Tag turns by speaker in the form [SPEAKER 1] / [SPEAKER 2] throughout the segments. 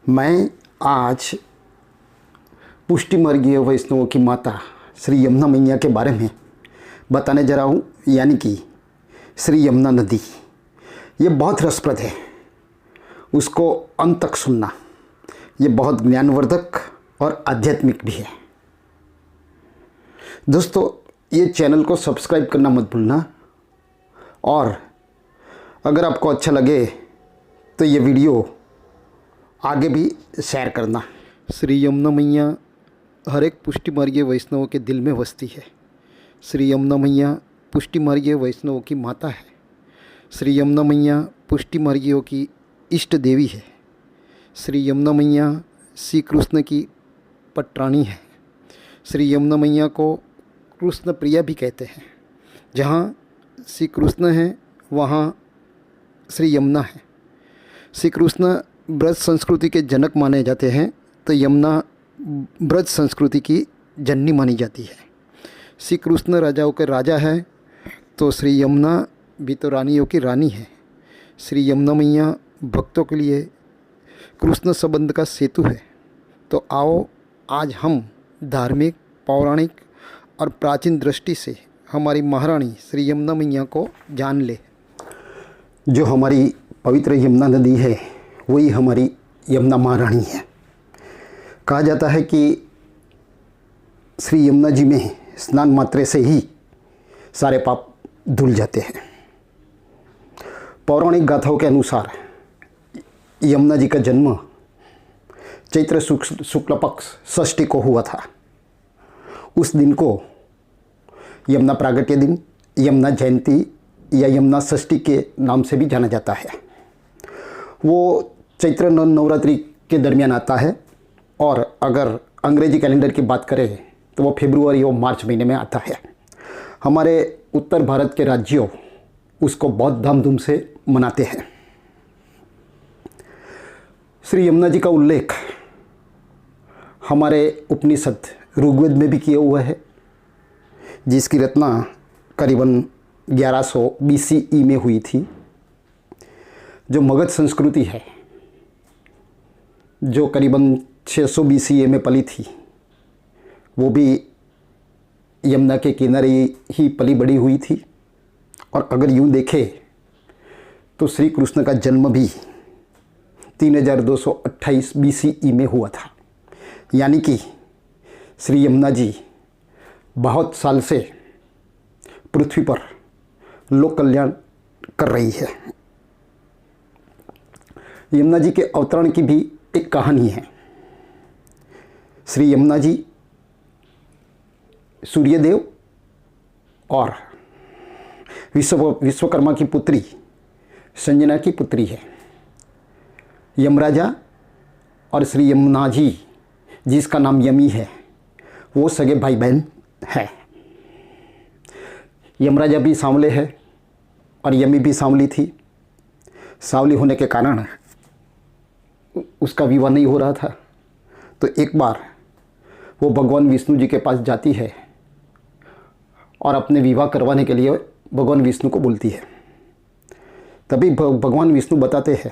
[SPEAKER 1] मैं आज पुष्टिमार्गीय वैष्णवों की माता श्री यमुना मैया के बारे में बताने जा रहा हूँ, यानी कि श्री यमुना नदी। ये बहुत रसप्रद है, उसको अंत तक सुनना। ये बहुत ज्ञानवर्धक और आध्यात्मिक भी है। दोस्तों, ये चैनल को सब्सक्राइब करना मत भूलना, और अगर आपको अच्छा लगे तो ये वीडियो आगे भी शेयर करना। श्री यमुना मैया हर एक पुष्टिमार्गीय वैष्णवों के दिल में बसती है। श्री यमुना मैया पुष्टिमार्गीय वैष्णवों की माता है। श्री यमुना मैया पुष्टिमार्गियों की इष्ट देवी है। श्री यमुना मैया श्री कृष्ण की पटरानी है। श्री यमुना मैया को कृष्ण प्रिया भी कहते हैं। जहाँ श्री कृष्ण है वहाँ श्री यमुना है। श्री कृष्ण ब्रज संस्कृति के जनक माने जाते हैं, तो यमुना ब्रज संस्कृति की जननी मानी जाती है। श्री कृष्ण राजाओं के राजा है, तो श्री यमुना भी तो रानियों की रानी है। श्री यमुना मैया भक्तों के लिए कृष्ण संबंध का सेतु है। तो आओ आज हम धार्मिक, पौराणिक और प्राचीन दृष्टि से हमारी महारानी श्री यमुना मैया को जान ले। जो हमारी पवित्र यमुना नदी है वही हमारी यमुना महारानी है। कहा जाता है कि श्री यमुना जी में स्नान मात्र से ही सारे पाप धुल जाते हैं। पौराणिक गाथाओं के अनुसार यमुना जी का जन्म चैत्र शुक्ल पक्ष षष्ठी को हुआ था। उस दिन को यमुना प्रागट्य दिन, यमुना जयंती या यमुना षष्ठी के नाम से भी जाना जाता है। वो चैत्र नवरात्रि के दरमियान आता है, और अगर अंग्रेजी कैलेंडर की बात करें तो वो फरवरी और मार्च महीने में आता है। हमारे उत्तर भारत के राज्यों उसको बहुत धूमधाम से मनाते हैं। श्री यमुना जी का उल्लेख हमारे उपनिषद ऋग्वेद में भी किया हुआ है, जिसकी रचना करीबन 1100 BCE में हुई थी। जो मगध संस्कृति है, जो करीबन 600 BCE में पली थी, वो भी यमुना के किनारे ही पली बड़ी हुई थी। और अगर यूँ देखें तो श्री कृष्ण का जन्म भी 3228 BCE में हुआ था। यानी कि श्री यमुना जी बहुत साल से पृथ्वी पर लोक कल्याण कर रही है। यमुना जी के अवतरण की भी एक कहानी है। श्री यमुना जी सूर्यदेव और विश्वकर्मा की पुत्री संजना की पुत्री है। यमराजा और श्री यमुना जी, जिसका नाम यमी है, वो सगे भाई बहन है। यमराजा भी सांवले है और यमी भी सांवली थी। सांवली होने के कारण उसका विवाह नहीं हो रहा था। तो एक बार वो भगवान विष्णु जी के पास जाती है और अपने विवाह करवाने के लिए भगवान विष्णु को बोलती है। तभी भगवान विष्णु बताते हैं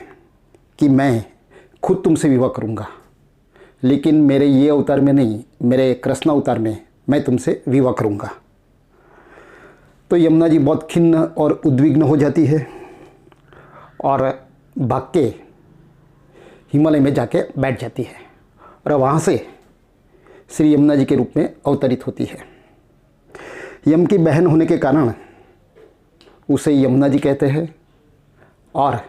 [SPEAKER 1] कि मैं खुद तुमसे विवाह करूँगा, लेकिन मेरे ये अवतार में नहीं, मेरे कृष्ण अवतार में मैं तुमसे विवाह करूँगा। तो यमुना जी बहुत खिन्न और उद्विग्न हो जाती है और भाग के हिमालय में जाके बैठ जाती है, और वहाँ से श्री यमुना जी के रूप में अवतरित होती है। यम की बहन होने के कारण उसे यमुना जी कहते हैं, और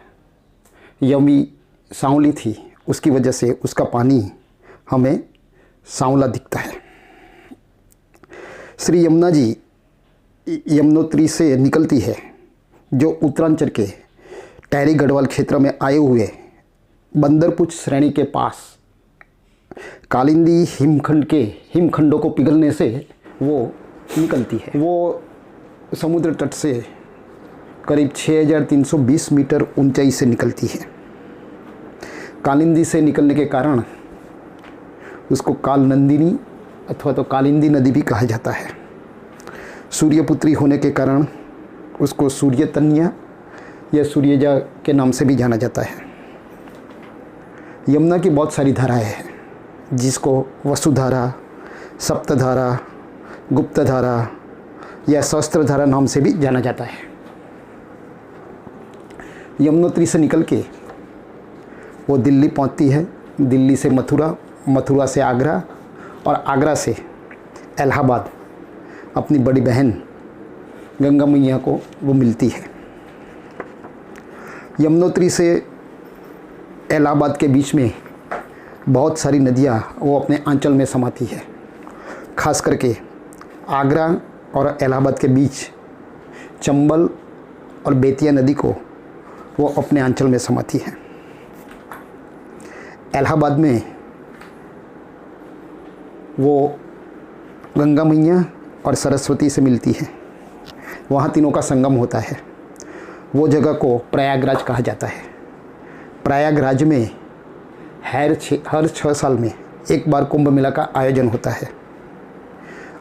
[SPEAKER 1] यमी सांवली थी, उसकी वजह से उसका पानी हमें सांवला दिखता है। श्री यमुना जी यमुनोत्री से निकलती है, जो उत्तरांचल के टहरी गढ़वाल क्षेत्र में आए हुए बंदरपुच श्रेणी के पास कालिंदी हिमखंडों को पिघलने से वो निकलती है। वो समुद्र तट से करीब 6320 मीटर ऊंचाई से निकलती है। कालिंदी से निकलने के कारण उसको कालनंदिनी अथवा तो कालिंदी नदी भी कहा जाता है। सूर्यपुत्री होने के कारण उसको सूर्यतन्या या सूर्यजा के नाम से भी जाना जाता है। यमुना की बहुत सारी धाराएं हैं, जिसको वसुधारा, सप्तधारा, गुप्तधारा या सहस्त्रधारा नाम से भी जाना जाता है। यमुनोत्री से निकल के वो दिल्ली पहुंचती है, दिल्ली से मथुरा, मथुरा से आगरा और आगरा से इलाहाबाद अपनी बड़ी बहन गंगा मैया को वो मिलती है। यमुनोत्री से इलाहाबाद के बीच में बहुत सारी नदियाँ वो अपने आंचल में समाती है। खास करके आगरा और इलाहाबाद के बीच चंबल और बेतिया नदी को वो अपने आंचल में समाती है। इलाहाबाद में वो गंगा मैया और सरस्वती से मिलती है, वहाँ तीनों का संगम होता है। वो जगह को प्रयागराज कहा जाता है। प्रयागराज में हर 6 साल में एक बार कुंभ मेला का आयोजन होता है।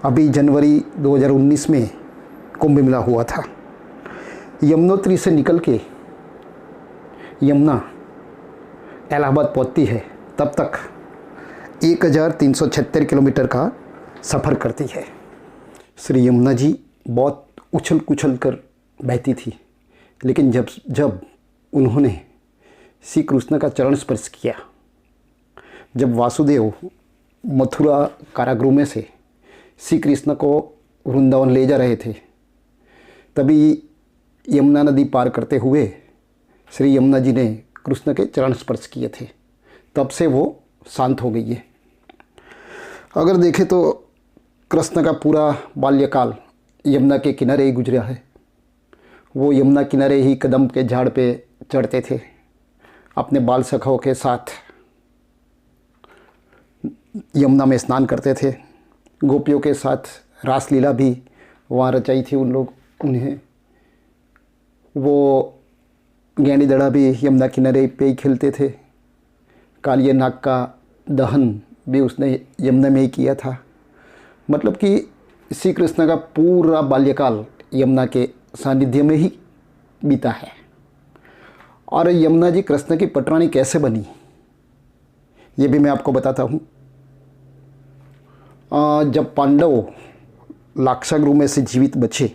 [SPEAKER 1] अभी जनवरी 2019 में कुंभ मेला हुआ था। यमुनोत्री से निकल के यमुना इलाहाबाद पहुंचती है, तब तक 1376 किलोमीटर का सफ़र करती है। श्री यमुना जी बहुत उछल कुछल कर बहती थी, लेकिन जब उन्होंने श्री कृष्ण का चरण स्पर्श किया, जब वासुदेव मथुरा कारागृह में से श्री कृष्ण को वृंदावन ले जा रहे थे, तभी यमुना नदी पार करते हुए श्री यमुना जी ने कृष्ण के चरण स्पर्श किए थे। तब से वो शांत हो गई है। अगर देखें तो कृष्ण का पूरा बाल्यकाल यमुना के किनारे ही गुजरा है। वो यमुना किनारे ही कदम के झाड़ पे चढ़ते थे, अपने बाल सखाओं के साथ यमुना में स्नान करते थे। गोपियों के साथ रासलीला भी वहाँ रचाई थी उन्हें। वो गेंडी दड़ा भी यमुना किनारे पे ही खेलते थे। कालिया नाग का दहन भी उसने यमुना में ही किया था। मतलब कि श्री कृष्ण का पूरा बाल्यकाल यमुना के सानिध्य में ही बीता है। और यमुना जी कृष्ण की पटरानी कैसे बनी, ये भी मैं आपको बताता हूँ। जब पांडव लाक्षागृह में से जीवित बचे,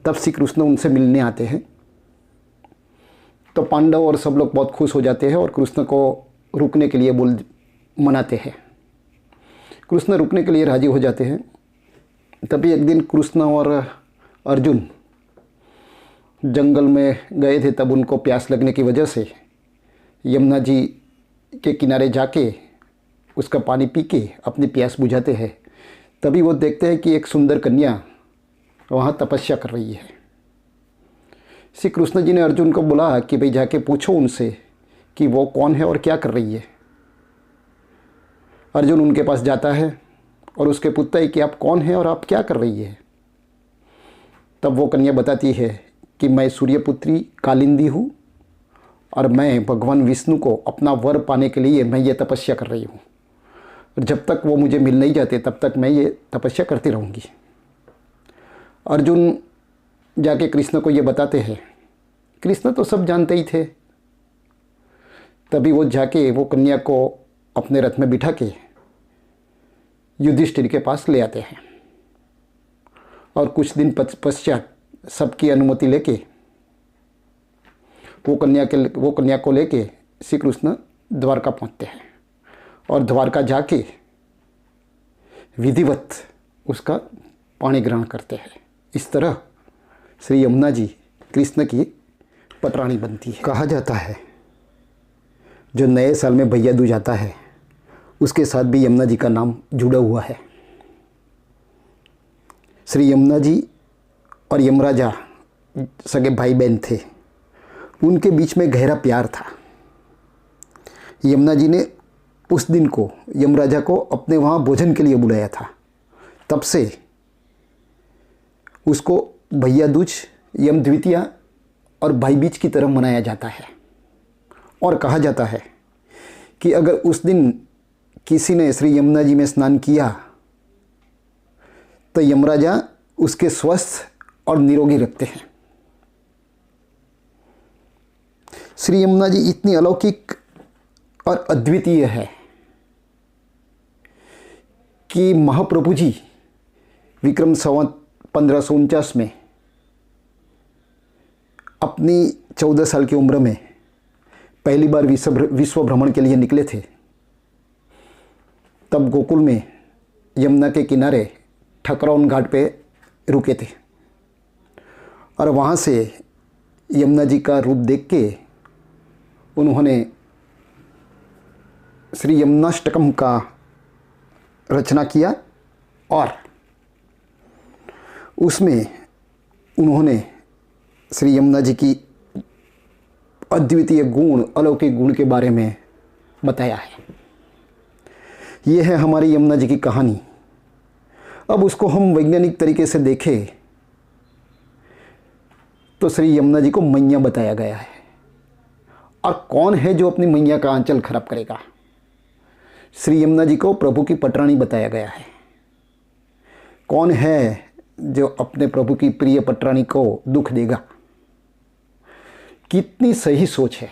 [SPEAKER 1] तब श्री कृष्ण उनसे मिलने आते हैं। तो पांडव और सब लोग बहुत खुश हो जाते हैं और कृष्ण को रुकने के लिए मनाते हैं। कृष्ण रुकने के लिए राजी हो जाते हैं। तभी एक दिन कृष्ण और अर्जुन जंगल में गए थे, तब उनको प्यास लगने की वजह से यमुना जी के किनारे जाके उसका पानी पी के अपनी प्यास बुझाते हैं। तभी वो देखते हैं कि एक सुंदर कन्या वहाँ तपस्या कर रही है। श्री कृष्ण जी ने अर्जुन को बोला कि भाई जाके पूछो उनसे कि वो कौन है और क्या कर रही है। अर्जुन उनके पास जाता है और उसके पूछता है कि आप कौन हैं और आप क्या कर रही है। तब वो कन्या बताती है कि मैं सूर्यपुत्री कालिंदी हूँ और मैं भगवान विष्णु को अपना वर पाने के लिए मैं ये तपस्या कर रही हूँ। और जब तक वो मुझे मिल नहीं जाते तब तक मैं ये तपस्या करती रहूँगी। अर्जुन जाके कृष्ण को ये बताते हैं। कृष्ण तो सब जानते ही थे। तभी वो जाके वो कन्या को अपने रथ में बिठा के युधिष्ठिर के पास ले आते हैं और कुछ दिन पश्चात सबकी अनुमति लेके वो कन्या को लेके श्री कृष्ण द्वारका पहुंचते हैं और द्वारका जाके विधिवत उसका पाणी ग्रहण करते हैं। इस तरह श्री यमुना जी कृष्ण की पटरानी बनती है। कहा जाता है जो नए साल में भैया दूज आता है उसके साथ भी यमुना जी का नाम जुड़ा हुआ है। श्री यमुना जी और यमराजा सगे भाई बहन थे। उनके बीच में गहरा प्यार था। यमुना जी ने उस दिन को यमराजा को अपने वहाँ भोजन के लिए बुलाया था। तब से उसको भैया दूज, यम द्वितीया और भाई बीज की तरह मनाया जाता है। और कहा जाता है कि अगर उस दिन किसी ने श्री यमुना जी में स्नान किया तो यमराजा उसके स्वस्थ और निरोगी रखते हैं। श्री यमुना जी इतनी अलौकिक और अद्वितीय है कि महाप्रभु जी विक्रम संवत 1549 में अपनी 14 साल की उम्र में पहली बार विश्व भ्रमण के लिए निकले थे। तब गोकुल में यमुना के किनारे ठकरौन घाट पे रुके थे और वहाँ से यमुना जी का रूप देख के उन्होंने श्री यमुनाष्टकम का रचना किया और उसमें उन्होंने श्री यमुना जी की अद्वितीय गुण, अलौकिक गुण के बारे में बताया है। ये है हमारी यमुना जी की कहानी। अब उसको हम वैज्ञानिक तरीके से देखें तो श्री यमुना जी को मैया बताया गया है। और कौन है जो अपनी मैया का आंचल खराब करेगा? श्री यमुना जी को प्रभु की पटरानी बताया गया है। कौन है जो अपने प्रभु की प्रिय पटरानी को दुख देगा? कितनी सही सोच है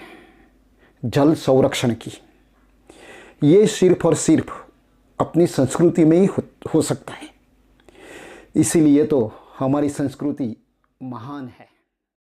[SPEAKER 1] जल संरक्षण की। ये सिर्फ और सिर्फ अपनी संस्कृति में ही हो सकता है। इसीलिए तो हमारी संस्कृति महान है।